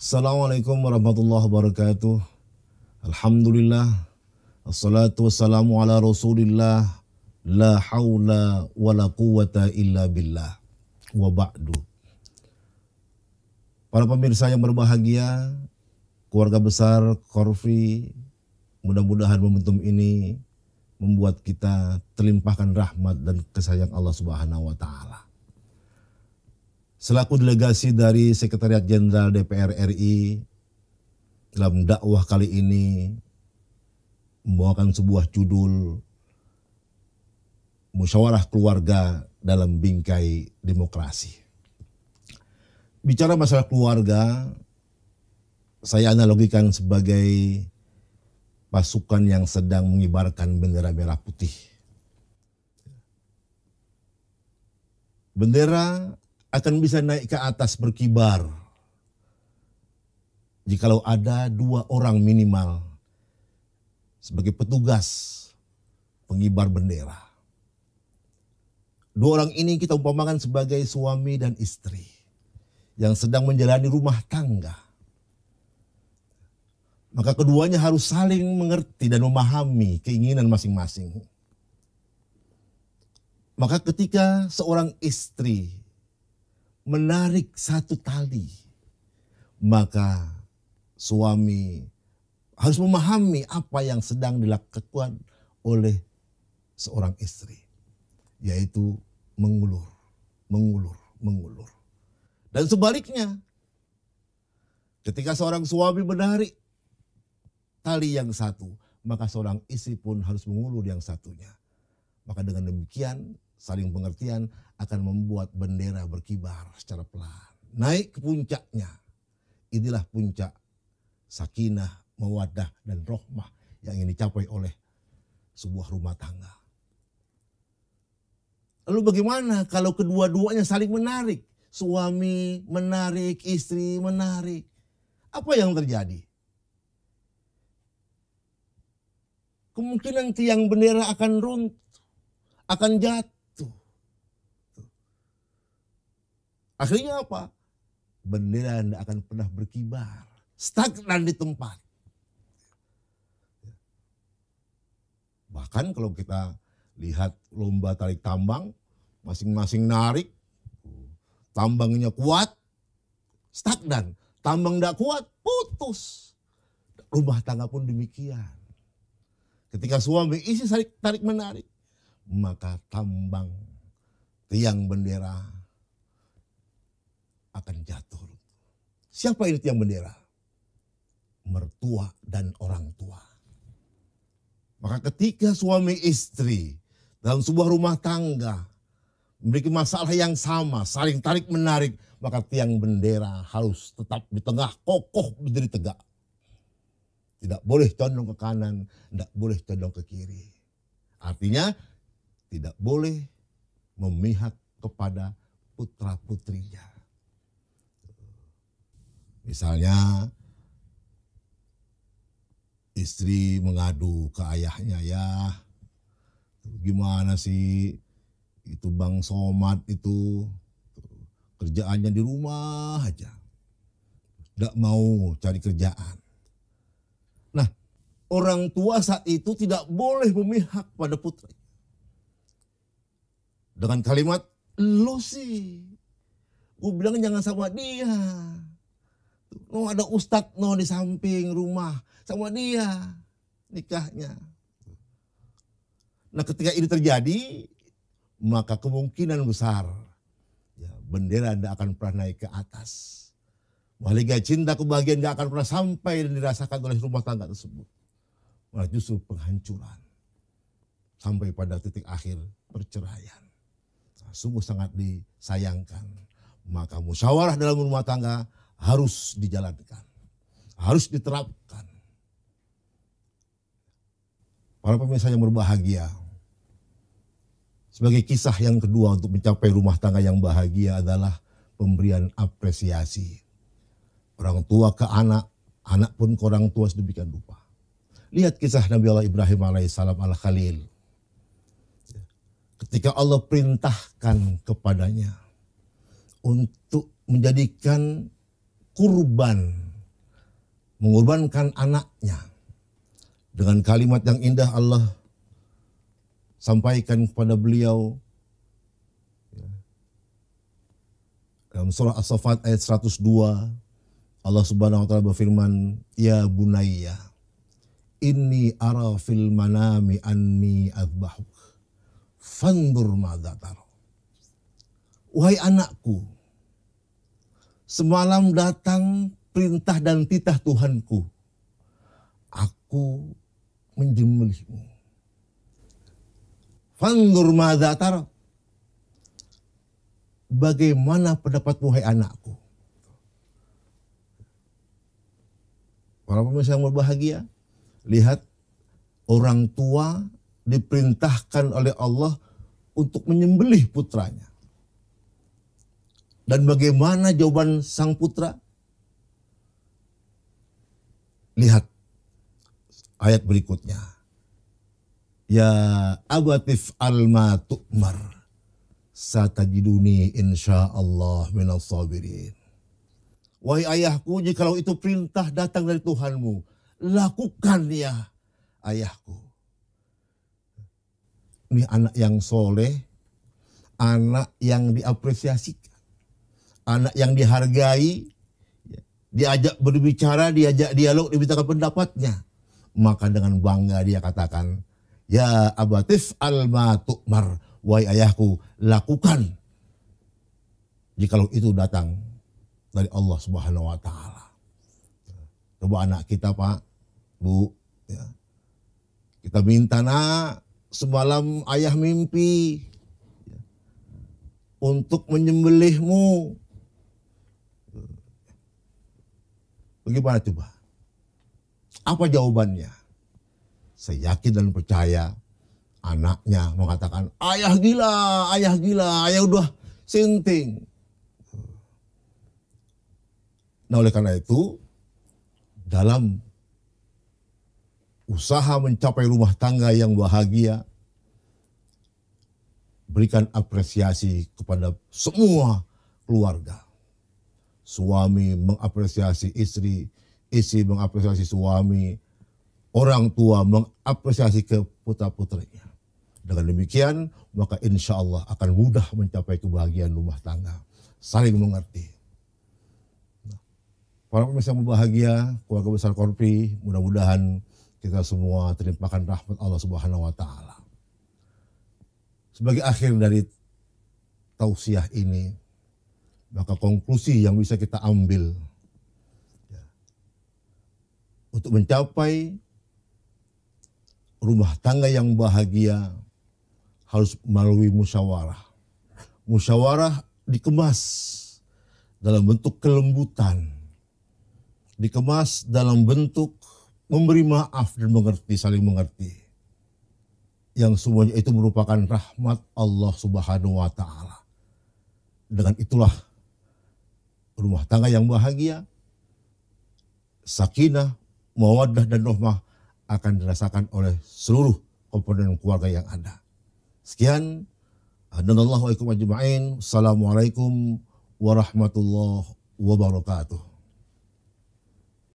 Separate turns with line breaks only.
Assalamualaikum warahmatullahi wabarakatuh. Alhamdulillah. Assalatu wassalamu ala rasulillah. La hawla wa la quwata illa billah. Wa ba'du. Para pemirsa yang berbahagia, keluarga besar Korfri, mudah-mudahan momentum ini membuat kita terlimpahkan rahmat dan kasih sayang Allah Subhanahu wa taala. Selaku delegasi dari Sekretariat Jenderal DPR RI dalam dakwah kali ini membawakan sebuah judul Musyawarah Keluarga dalam Bingkai Demokrasi. Bicara masalah keluarga, saya analogikan sebagai pasukan yang sedang mengibarkan bendera merah putih. Bendera akan bisa naik ke atas berkibar jikalau ada 2 orang minimal sebagai petugas pengibar bendera. 2 orang ini kita umpamakan sebagai suami dan istri yang sedang menjalani rumah tangga. Maka keduanya harus saling mengerti dan memahami keinginan masing-masing. Maka ketika seorang istri menarik satu tali, maka suami harus memahami apa yang sedang dilakukan oleh seorang istri, yaitu mengulur. Dan sebaliknya, ketika seorang suami menarik tali yang satu, maka seorang istri pun harus mengulur yang satunya. Maka dengan demikian, saling pengertian akan membuat bendera berkibar secara pelan. Naik ke puncaknya. Inilah puncak sakinah, mawaddah, dan rohmah yang ingin dicapai oleh sebuah rumah tangga. Lalu bagaimana kalau kedua-duanya saling menarik? Suami menarik, istri menarik. Apa yang terjadi? Kemungkinan tiang bendera akan runtuh, akan jatuh. Akhirnya apa? Bendera tidak akan pernah berkibar. Stagnan di tempat. Bahkan kalau kita lihat lomba tarik tambang, masing-masing narik, tambangnya kuat, stagnan. Tambang tidak kuat, putus. Rumah tangga pun demikian. Ketika suami istri tarik menarik, maka tambang tiang bendera akan jatuh. Siapa ini tiang bendera? Mertua dan orang tua. Maka ketika suami istri dalam sebuah rumah tangga memiliki masalah yang sama, saling tarik menarik, maka tiang bendera harus tetap di tengah, kokoh berdiri tegak. Tidak boleh condong ke kanan, tidak boleh condong ke kiri. Artinya tidak boleh memihak kepada putra-putrinya. Misalnya istri mengadu ke ayahnya, ya gimana sih itu Bang Somad itu kerjaannya di rumah aja. Tidak mau cari kerjaan. Nah, orang tua saat itu tidak boleh memihak pada putra. Dengan kalimat, lo sih, gue bilang jangan sama dia. No, ada ustadz no di samping rumah, sama dia nikahnya. Nah, ketika ini terjadi, maka kemungkinan besar ya, bendera tidak akan pernah naik ke atas. Mahligai cinta kebahagiaan tidak akan pernah sampai dan dirasakan oleh rumah tangga tersebut. Malah justru penghancuran. Sampai pada titik akhir perceraian. Nah, sungguh sangat disayangkan. Maka musyawarah dalam rumah tangga harus dijalankan. Harus diterapkan. Para pemirsa yang berbahagia. Sebagai kisah yang kedua untuk mencapai rumah tangga yang bahagia adalah pemberian apresiasi. Orang tua ke anak, anak pun ke orang tua sedemikian rupa. Lihat kisah Nabi Allah Ibrahim alaihissalam al-Khalil. Ketika Allah perintahkan kepadanya untuk menjadikan kurban mengorbankan anaknya. Dengan kalimat yang indah Allah sampaikan kepada beliau dalam surah As-Saffat ayat 102. Allah Subhanahu wa taala berfirman, "Ya bunayya, inni ara fil manami anni azbahuk. Fandur madza tara." Wahai anakku, semalam datang perintah dan titah Tuhanku. Aku menyembelihmu. Fandur madza tara. Bagaimana pendapatmu, hai anakku? Para pemirsa yang berbahagia, lihat orang tua diperintahkan oleh Allah untuk menyembelih putranya. Dan bagaimana jawaban sang putra? Lihat ayat berikutnya. Ya abatif alma tu'mar, satajiduni insyaallah minas sabirin. Wahai ayahku, jikalau itu perintah datang dari Tuhanmu, lakukan ya ayahku. Ini anak yang soleh, anak yang diapresiasikan, anak yang dihargai, diajak berbicara, diajak dialog, dimintakan pendapatnya. Maka dengan bangga dia katakan, ya abatif alma tu'mar, wahai ayahku, lakukan jikalau itu datang dari Allah Subhanahu wa taala. Coba anak kita, Pak, Bu, ya. Kita minta, nak, semalam ayah mimpi untuk menyembelihmu. Bagaimana coba? Apa jawabannya? Saya yakin dan percaya anaknya mengatakan, ayah gila, ayah udah sinting. Nah, oleh karena itu, dalam usaha mencapai rumah tangga yang bahagia, berikan apresiasi kepada semua keluarga. Suami mengapresiasi istri, istri mengapresiasi suami, orang tua mengapresiasi ke putra-putrinya. Dengan demikian, maka insya Allah akan mudah mencapai kebahagiaan rumah tangga. Saling mengerti. Para pemirsa yang berbahagia, keluarga besar Korpi, mudah-mudahan kita semua terlimpahkan rahmat Allah Subhanahu wa taala. Sebagai akhir dari tausiah ini, maka konklusi yang bisa kita ambil ya, untuk mencapai rumah tangga yang bahagia harus melalui musyawarah. Musyawarah dikemas dalam bentuk kelembutan, dikemas dalam bentuk memberi maaf dan mengerti, saling mengerti. Yang semuanya itu merupakan rahmat Allah Subhanahu wa taala. Dengan itulah rumah tangga yang bahagia, sakinah, mawaddah dan rahmah akan dirasakan oleh seluruh komponen keluarga yang ada. Sekian, Assalamualaikum warahmatullahi wabarakatuh.